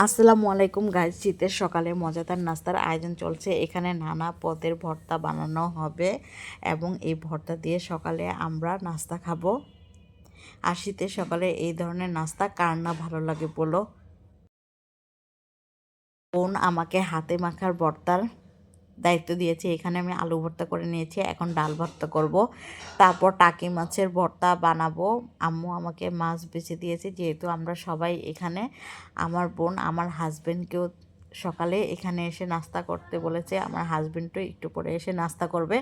আসসালামু আলাইকুম গাইস, শীতের সকালে মজাদার নাস্তার আয়োজন চলছে। এখানে নানা পদের ভর্তা বানানো হবে এবং এই ভর্তা দিয়ে সকালে আমরা নাস্তা খাবো। আর শীতের সকালে এই ধরনের নাস্তা কার না ভালো লাগে বলো। বোন আমাকে হাতে মাখার ভর্তার দায়িত্ব দিয়েছে। এখানে আমি আলু ভর্তা করে নিয়েছি, এখন ডাল ভর্তা করব। তারপর টাকি মাছের ভর্তা বানাবো। আম্মু আমাকে মাছ বেছে দিয়েছে, যেহেতু আমরা সবাই এখানে। আমার বোন আমার হাজবেন্ডকেও সকালে এখানে এসে নাস্তা করতে বলেছে। আমার হাজবেন্ডও একটু পরে এসে নাস্তা করবে।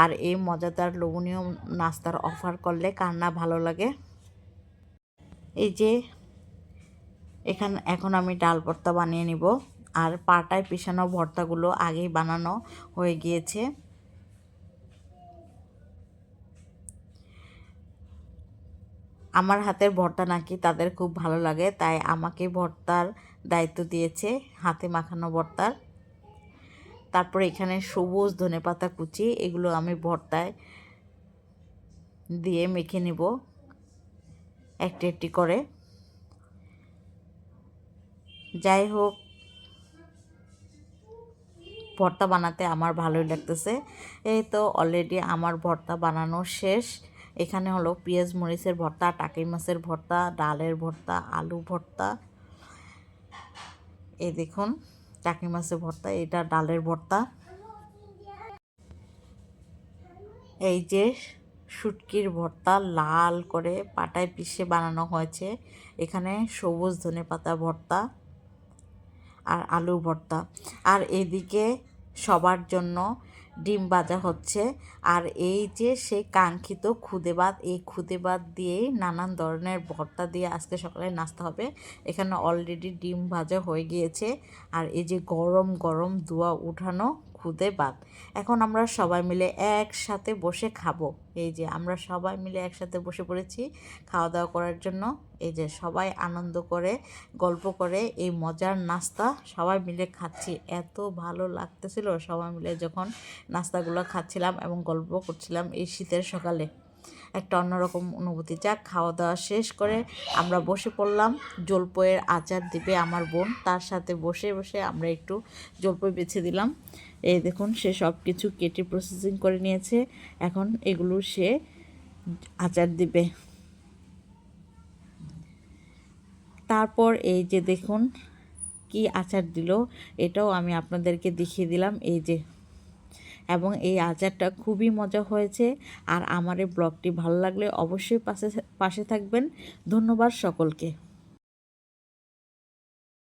আর এই মজাদার লোভনীয় নাস্তার অফার করলে কার না ভালো লাগে। এই যে এখন আমি ডাল ভর্তা বানিয়ে নিব। আর পাটায় পিষানো ভর্তাগুলো আগেই বানানো হয়ে গিয়েছে। আমার হাতের ভর্তা নাকি তাদের খুব ভালো লাগে, তাই আমাকে ভর্তার দায়িত্ব দিয়েছে, হাতে মাখানো ভর্তার। তারপর এখানে সবুজ ধনেপাতা কুচি, এগুলো আমি ভর্তায় দিয়ে মেখে নিব একটি একটি করে। যাই হোক, ভর্তা বানাতে আমার ভালোই লাগতেছে। এই তো অলরেডি আমার ভর্তা বানানো শেষ। এখানে হলো পেঁয়াজ মরিচের ভর্তা, টাকি মাছের ভর্তা, ডালের ভর্তা, আলু ভর্তা। এই দেখুন টাকি মাছের ভর্তা, এটা ডালের ভর্তা। এই যে শুটকির ভর্তা লাল করে পাটায় পিষে বানানো হয়েছে। এখানে সবুজ ধনেপাতা ভর্তা আর আলু ভর্তা। আর এদিকে সবার জন্য ডিম ভাজা হচ্ছে। আর এই যে সেই কাঙ্ক্ষিত খুদে ভাত, এই খুদে ভাত দিয়েই নানান ধরনের ভর্তা দিয়ে আজকে সকালে নাস্তা হবে। এখানে অলরেডি ডিম ভাজা হয়ে গিয়েছে। আর এই যে গরম গরম ধোঁয়া উঠানো খুদে ভাত, এখন আমরা সবাই মিলে একসাথে বসে খাবো। এই যে আমরা সবাই মিলে একসাথে বসে পড়েছি খাওয়া দাওয়া করার জন্য। এই যে সবাই আনন্দ করে গল্প করে এই মজার নাস্তা সবাই মিলে খাচ্ছি। এত ভালো লাগতেছিল সবাই মিলে যখন নাস্তাগুলো খাচ্ছিলাম এবং গল্প করছিলাম এই শীতের সকালে। একটা অন্যরকম অনুভূতি। যাক, খাওয়া দাওয়া শেষ করে আমরা বসে পড়লাম। জলপইয়ের আচার দিবে আমার বোন, তার সাথে বসে বসে আমরা একটু জলপই বেছে দিলাম। এই দেখুন সে সব কিছু কেটে প্রসেসিং করে নিয়েছে, এখন এগুলো সে আচার দিবে। তারপর এই যে দেখুন কি আচার দিল, এটাও আমি আপনাদেরকে দেখিয়ে দিলাম। এই যে, এবং এই আচারটা খুবই মজা হয়েছে। আর আমার এই ব্লগটি ভালো লাগলে অবশ্যই পাশে থাকবেন। ধন্যবাদ সকলকে।